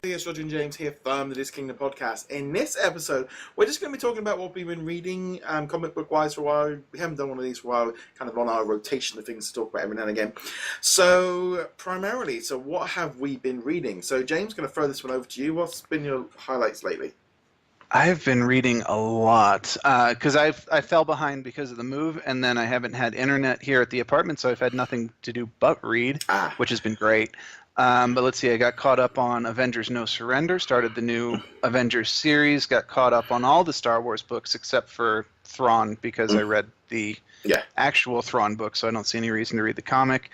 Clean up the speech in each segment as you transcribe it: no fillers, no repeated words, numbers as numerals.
It's Roger and James here from the DisKingdom Podcast. In this episode, we're just going to be talking about what we've been reading comic book wise for a while. We haven't done one of these for a while, kind of on our rotation of things to talk about every now and again. So, primarily, what have we been reading? So, James, going to throw this one over to you. What's been your highlights lately? I've been reading a lot because I fell behind because of the move, and then I haven't had internet here at the apartment, so I've had nothing to do but read, which has been great. But let's see, I got caught up on Avengers No Surrender, started the new Avengers series, got caught up on all the Star Wars books except for Thrawn because I read the actual Thrawn book, so I don't see any reason to read the comic.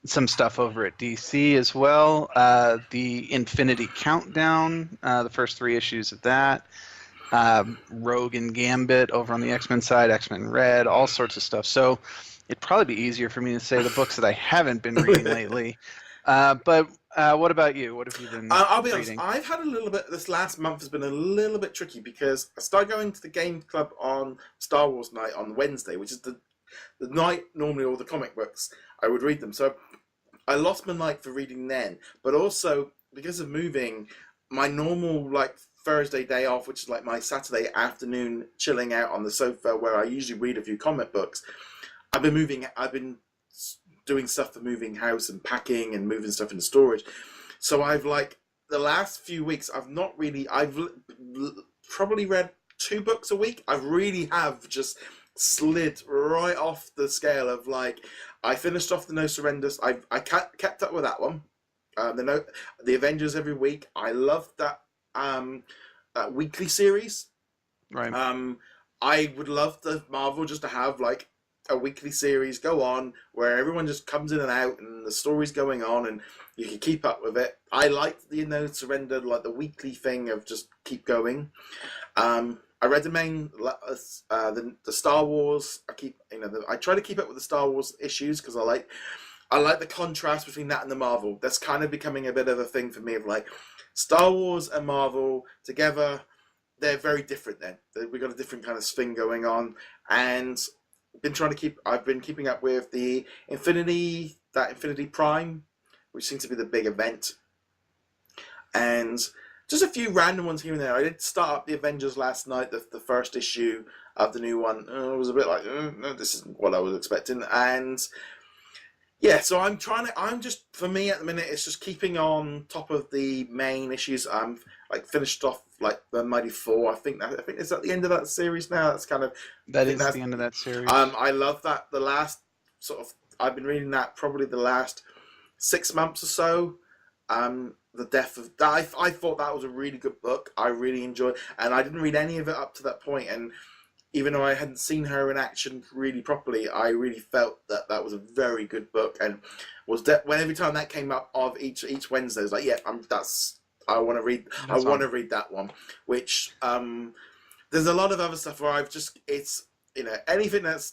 Some stuff over at DC as well. The Infinity Countdown, the first 3 issues of that. Rogue and Gambit over on the X-Men side, X-Men Red, all sorts of stuff. So it'd probably be easier for me to say the books that I haven't been reading lately. But what about you? What have you been I'll be reading? honest, I've had a little bit, this last month has been a little bit tricky because I started going to the game club on Star Wars night on Wednesday, which is the night normally all the comic books, I would read them. So I lost my night for reading then, but also because of moving, my normal Thursday day off, which is like my Saturday afternoon chilling out on the sofa where I usually read a few comic books, I've been doing stuff for moving house and packing and moving stuff into storage. So I've the last few weeks, I've probably read 2 books a week. I really have just slid right off the scale of I finished off the No Surrenders. I kept up with that one. The Avengers every week. I loved that weekly series. Right. I would love the Marvel just to have a weekly series go on where everyone just comes in and out and the story's going on and you can keep up with it. I liked the No Surrender, the weekly thing of just keep going. I read the main, the Star Wars. I try to keep up with the Star Wars issues because I like the contrast between that and the Marvel. That's kind of becoming a bit of a thing for me of Star Wars and Marvel together. They're very different then. We've got a different kind of thing going on, and I've been keeping up with the Infinity Prime, which seems to be the big event, and just a few random ones here and there. I did start up the Avengers last night, the first issue of the new one. It was a bit no, this isn't what I was expecting, and yeah, so for me at the minute, it's just keeping on top of the main issues. I'm finished off the Mighty Thor. I think it's at the end of that series now. That's kind of the end of that series. I love that. The last I've been reading that probably the last 6 months or so. The Death of I thought that was a really good book. I really enjoyed, and I didn't read any of it up to that point. And even though I hadn't seen her in action really properly, I really felt that was a very good book. And when every time that came up of each Wednesday, I was I want to read. I want to read that one. Which there's a lot of other stuff where anything that's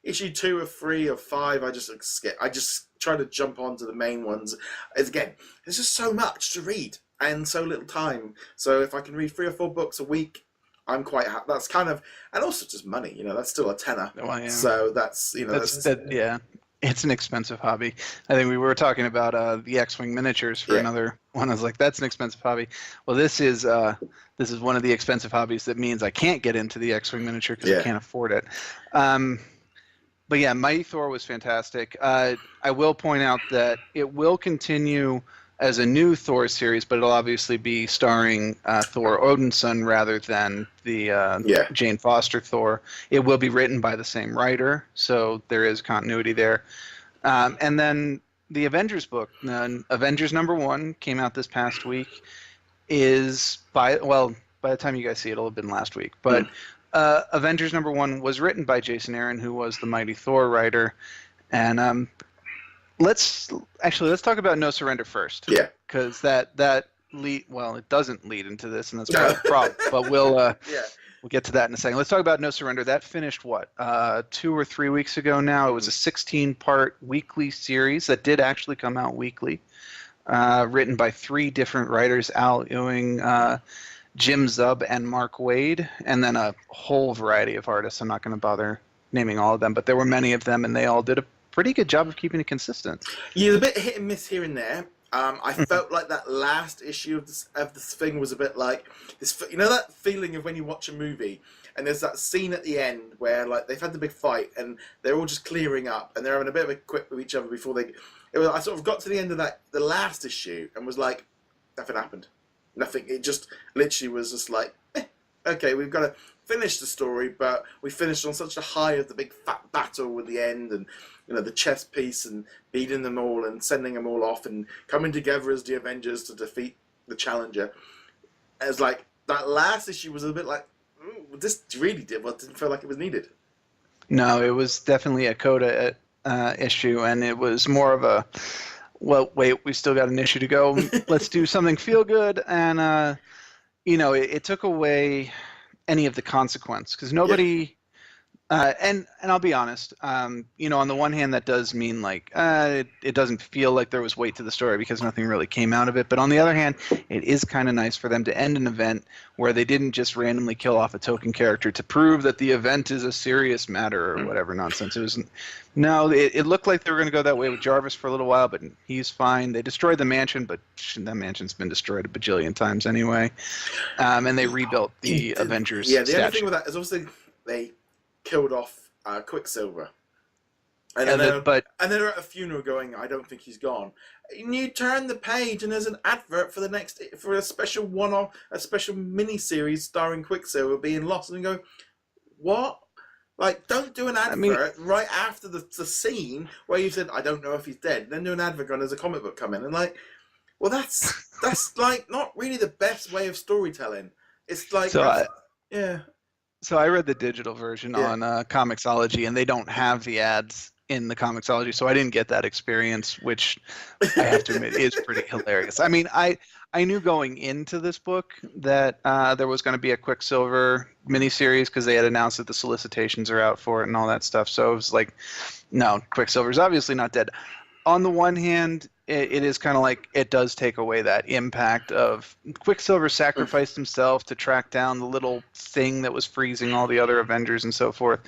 issue 2 or 3 or 5, I just skip. I just try to jump onto the main ones. Again, there's just so much to read and so little time. So if I can read 3 or 4 books a week, I'm quite happy. That's kind of, and also just money. That's still a tenner. Oh, yeah. So that's yeah. It's an expensive hobby. I think we were talking about the X-Wing miniatures for another one. I was like, that's an expensive hobby. Well, this is one of the expensive hobbies that means I can't get into the X-Wing miniature because I can't afford it. But yeah, Mighty Thor was fantastic. I will point out that it will continue as a new Thor series, but it'll obviously be starring Thor Odinson rather than the Jane Foster Thor. It will be written by the same writer, so there is continuity there. And then the Avengers book, Avengers #1, came out this past week. By the time you guys see it, it'll have been last week. But Avengers #1 was written by Jason Aaron, who was the Mighty Thor writer. And let's talk about No Surrender first. Yeah. Because it doesn't lead into this, and that's part of the problem. But we'll get to that in a second. Let's talk about No Surrender. That finished 2 or 3 weeks ago now. It was a 16-part weekly series that did actually come out weekly, written by 3 different writers: Al Ewing, Jim Zub, and Mark Waid, and then a whole variety of artists. I'm not going to bother naming all of them, but there were many of them, and they all did a pretty good job of keeping it consistent. Yeah, a bit hit and miss here and there. I felt like that last issue of this thing was a bit like this. You know that feeling of when you watch a movie and there's that scene at the end where like they've had the big fight and they're all just clearing up and they're having a bit of a quip with each other before they. I sort of got to the end of the last issue, and was like, nothing happened, nothing. It just literally was just like, okay, we've got to finish the story, but we finished on such a high of the big fat battle with the end, and the chess piece and beating them all and sending them all off and coming together as the Avengers to defeat the Challenger. And it's like that last issue was a bit like, this really didn't feel like it was needed. No, it was definitely a Coda issue, and it was more of a, well, wait, we still got an issue to go. Let's do something feel good, and it took away any of the consequence because nobody. And I'll be honest, on the one hand, that does mean like it doesn't feel like there was weight to the story because nothing really came out of it. But on the other hand, it is kind of nice for them to end an event where they didn't just randomly kill off a token character to prove that the event is a serious matter or whatever nonsense. It looked like they were going to go that way with Jarvis for a little while, but he's fine. They destroyed the mansion, but that mansion's been destroyed a bajillion times anyway. And they rebuilt the Avengers. Yeah, the statue. only thing with that is obviously they killed off Quicksilver. And then they're at a funeral going, I don't think he's gone. And you turn the page and there's an advert for a special one-off, a special mini-series starring Quicksilver being lost, and you go, what? Like, don't do an advert right after the scene where you said, I don't know if he's dead. Then do an advert going, there's a comic book coming. And like, well, that's like not really the best way of storytelling. It's like, yeah. So I read the digital version on Comixology, and they don't have the ads in the Comixology, so I didn't get that experience, which I have to admit is pretty hilarious. I mean, I knew going into this book that there was going to be a Quicksilver miniseries because they had announced that the solicitations are out for it and all that stuff. So it was like, no, Quicksilver's obviously not dead. On the one hand, it is kind of like it does take away that impact of Quicksilver sacrificed himself to track down the little thing that was freezing all the other Avengers and so forth.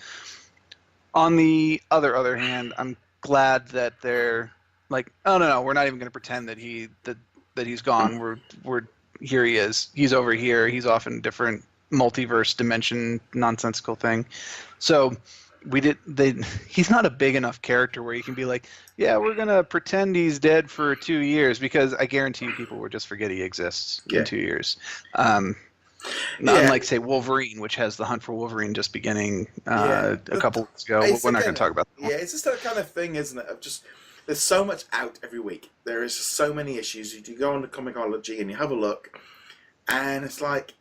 On the other hand, I'm glad that they're like, oh no, we're not even going to pretend that he's gone. We're here he is. He's over here. He's off in a different multiverse dimension nonsensical thing. So he's not a big enough character where you can be like, yeah, we're going to pretend he's dead for 2 years, because I guarantee you people will just forget he exists in 2 years. Unlike, say, Wolverine, which has the hunt for Wolverine just beginning a couple weeks ago. We're not going to talk about that. Yeah, it's just that kind of thing, isn't it? Of just, there's so much out every week. There is just so many issues. You go on to Comixology and you have a look, and it's like,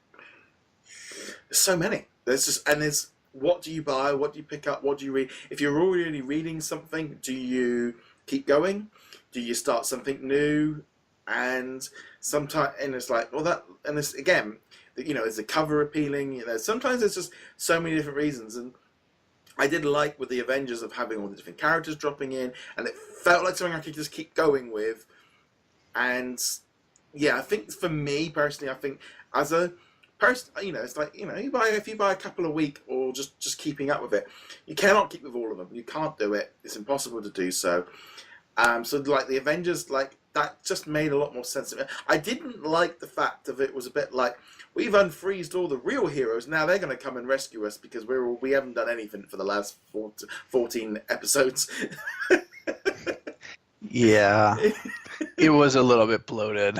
there's so many. There's what do you buy? What do you pick up? What do you read? If you're already reading something, do you keep going? Do you start something new? And sometimes, and it's like, well, it's again, is the cover appealing? Sometimes there's just so many different reasons. And I did like with the Avengers of having all the different characters dropping in, and it felt like something I could just keep going with. And yeah, I think for me personally, I think as a person, it's like, if you buy a couple a week or just keeping up with it, you cannot keep with all of them. You can't do it. It's impossible to do so. So like the Avengers, like that just made a lot more sense. I didn't like the fact of it was a bit like, we've unfreezed all the real heroes. Now they're going to come and rescue us because we haven't done anything for the last 14 episodes. Yeah, it was a little bit bloated.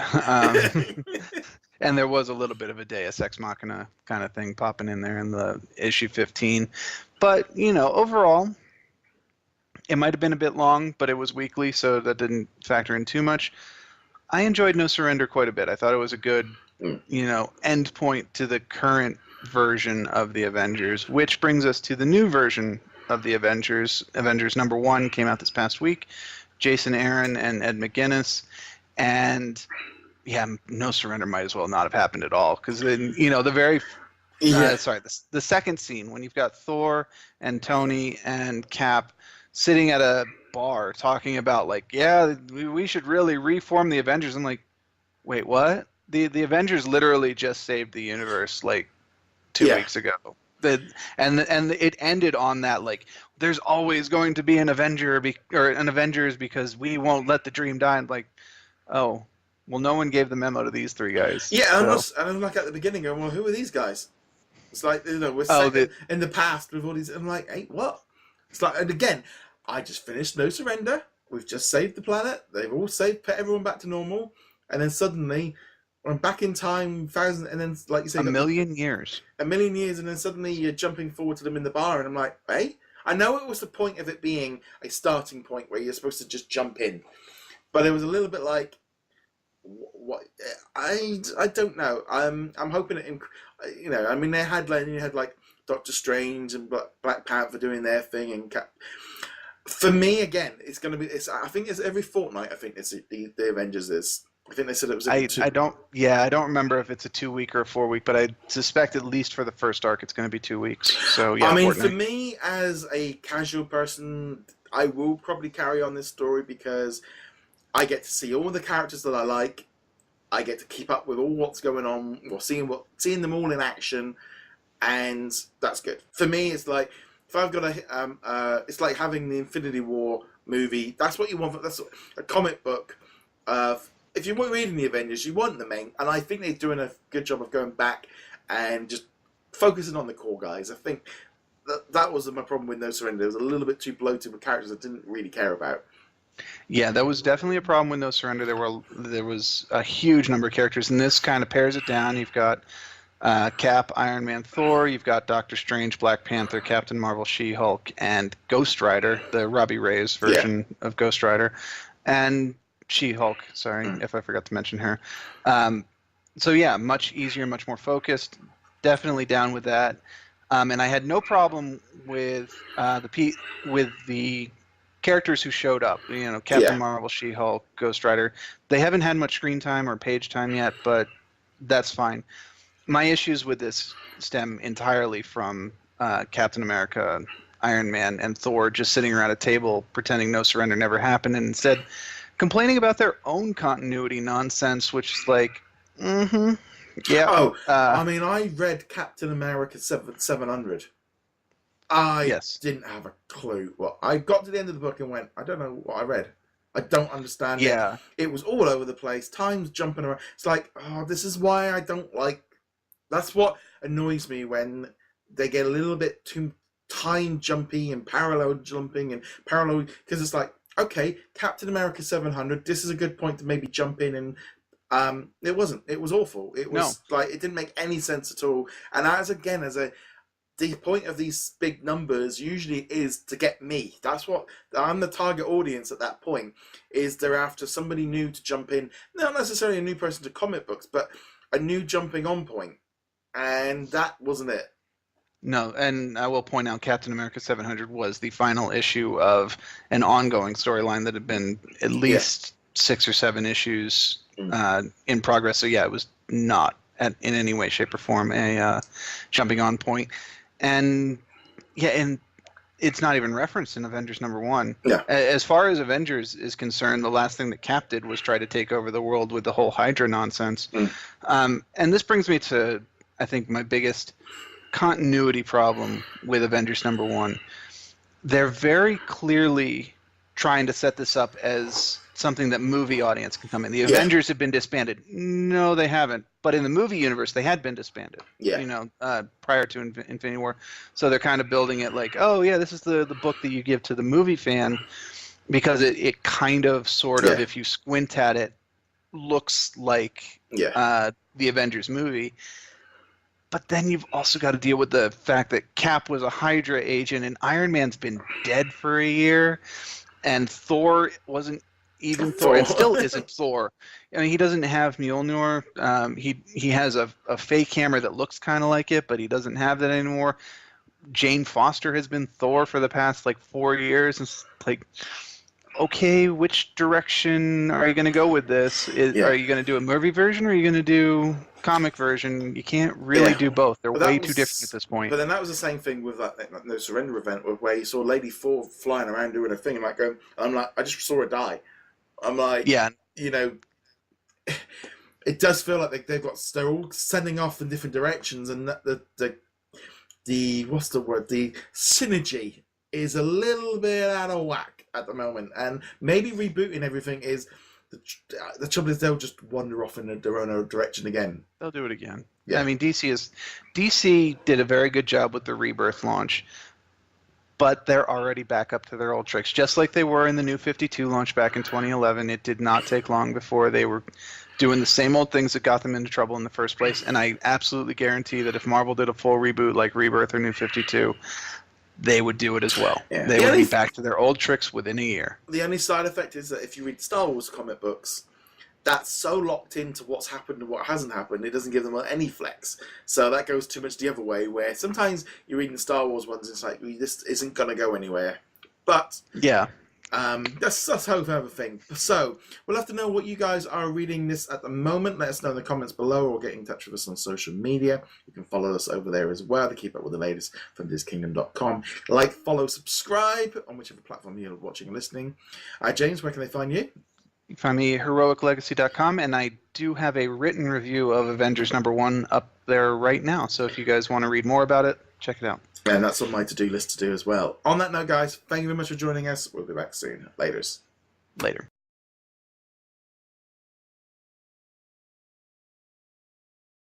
And there was a little bit of a Deus Ex Machina kind of thing popping in there in the issue 15. But, overall, it might have been a bit long, but it was weekly, so that didn't factor in too much. I enjoyed No Surrender quite a bit. I thought it was a good, end point to the current version of the Avengers, which brings us to the new version of the Avengers. Avengers #1 came out this past week. Jason Aaron and Ed McGuinness. And yeah, No Surrender might as well not have happened at all, because then the second scene when you've got Thor and Tony and Cap sitting at a bar talking about like, yeah, we should really reform the Avengers. I'm like, wait, what? The Avengers literally just saved the universe like 2 weeks ago. And it ended on that, like, there's always going to be an Avenger or an Avengers because we won't let the dream die. And like, oh, well, no one gave the memo to these three guys. Yeah, So. and I'm like at the beginning going, well, who are these guys? It's like, we're Oh, set in the past with all these. I'm like, hey, what? It's like, and again, I just finished No Surrender. We've just saved the planet. They've all saved, put everyone back to normal, and then suddenly I'm back in time, and then like you say, a million years, and then suddenly you're jumping forward to them in the bar, and I'm like, hey, I know it was the point of it being a starting point where you're supposed to just jump in, but it was a little bit like, what? I don't know. I'm hoping it. I mean, you had like Doctor Strange and Black Panther doing their thing, and for me again, it's going to be. I think it's every fortnight. I think it's the Avengers is. I think they said it was. I don't remember if it's a 2 week or a 4 week, but I suspect at least for the first arc, it's going to be 2 weeks. So yeah. I mean, for me as a casual person, I will probably carry on this story because I get to see all the characters that I like. I get to keep up with all what's going on, or seeing them all in action, and that's good. For me, it's like if I've got it's like having the Infinity War movie. That's what you want. That's a comic book. If you were reading the Avengers, you want the main, and I think they're doing a good job of going back and just focusing on the core guys. I think that was my problem with No Surrender. It was a little bit too bloated with characters I didn't really care about. Yeah, that was definitely a problem with No Surrender. There was a huge number of characters, and this kind of pares it down. You've got Cap, Iron Man, Thor. You've got Doctor Strange, Black Panther, Captain Marvel, She-Hulk, and Ghost Rider, the Robbie Reyes version of Ghost Rider, and She-Hulk. Sorry if I forgot to mention her. So yeah, much easier, much more focused. Definitely down with that. And I had no problem with the characters who showed up, Captain Marvel, She-Hulk, Ghost Rider. They haven't had much screen time or page time yet, but that's fine. My issues with this stem entirely from Captain America, Iron Man, and Thor just sitting around a table pretending No Surrender never happened, and instead complaining about their own continuity nonsense, which is like, yeah. Oh, I mean, I read Captain America 700. I didn't have a clue. Well, I got to the end of the book and went, I don't know what I read. I don't understand it. It was all over the place. Time's jumping around. It's like, this is why I don't like... That's what annoys me when they get a little bit too time jumpy and parallel jumping and parallel... Because it's like, okay, Captain America 700, this is a good point to maybe jump in and... it wasn't. It was awful. It was like, it didn't make any sense at all. And the point of these big numbers usually is to get me. That's what I'm the target audience at that point. Is they're after somebody new to jump in, not necessarily a new person to comic books, but a new jumping on point, and that wasn't it. No, and I will point out Captain America 700 was the final issue of an ongoing storyline that had been at least 6 or 7 issues in progress. So yeah, it was not in any way, shape, or form a jumping on point. And it's not even referenced in Avengers #1. Yeah. As far as Avengers is concerned, the last thing that Cap did was try to take over the world with the whole Hydra nonsense. And this brings me to, I think, my biggest continuity problem with Avengers #1. They're very clearly trying to set this up as something that movie audience can come in. The Avengers have been disbanded. No, they haven't. But in the movie universe, they had been disbanded. Yeah. Prior to Infinity War. So they're kind of building it like, oh yeah, this is the book that you give to the movie fan, because it kind of, sort of, if you squint at it, looks like the Avengers movie. But then you've also got to deal with the fact that Cap was a Hydra agent, and Iron Man's been dead for a year, and Thor wasn't even Thor, and still isn't Thor. I mean, he doesn't have Mjolnir. He has a fake hammer that looks kind of like it, but he doesn't have that anymore. Jane Foster has been Thor for the past 4 years. It's like, okay, which direction are you going to go with this? Are you going to do a movie version, or are you going to do comic version? You can't really do both. They're way too different at this point. But then that was the same thing with that No Surrender event, where you saw Lady Thor flying around doing a thing, and I'm like, I just saw her die. I'm like, it does feel like they're all sending off in different directions, and the what's the word? The synergy is a little bit out of whack at the moment, and maybe rebooting everything is The trouble is they'll just wander off in their own direction again. They'll do it again. Yeah. I mean, DC did a very good job with the Rebirth launch, but they're already back up to their old tricks, just like they were in the New 52 launch back in 2011. It did not take long before they were doing the same old things that got them into trouble in the first place. And I absolutely guarantee that if Marvel did a full reboot like Rebirth or New 52, they would do it as well. Yeah. They would be back to their old tricks within a year. The only side effect is that if you read Star Wars comic books, that's so locked into what's happened and what hasn't happened, it doesn't give them any flex. So that goes too much the other way, where sometimes you're reading Star Wars ones, it's like, this isn't going to go anywhere. But yeah, that's a whole other thing. So we'll have to know what you guys are reading this at the moment. Let us know in the comments below, or get in touch with us on social media. You can follow us over there as well to keep up with the latest from DisKingdom.com. Like, follow, subscribe on whichever platform you're watching and listening. James, where can they find you? You can find me at heroiclegacy.com, and I do have a written review of Avengers #1 up there right now. So if you guys want to read more about it, check it out. And that's on my to-do list to do as well. On that note, guys, thank you very much for joining us. We'll be back soon. Later.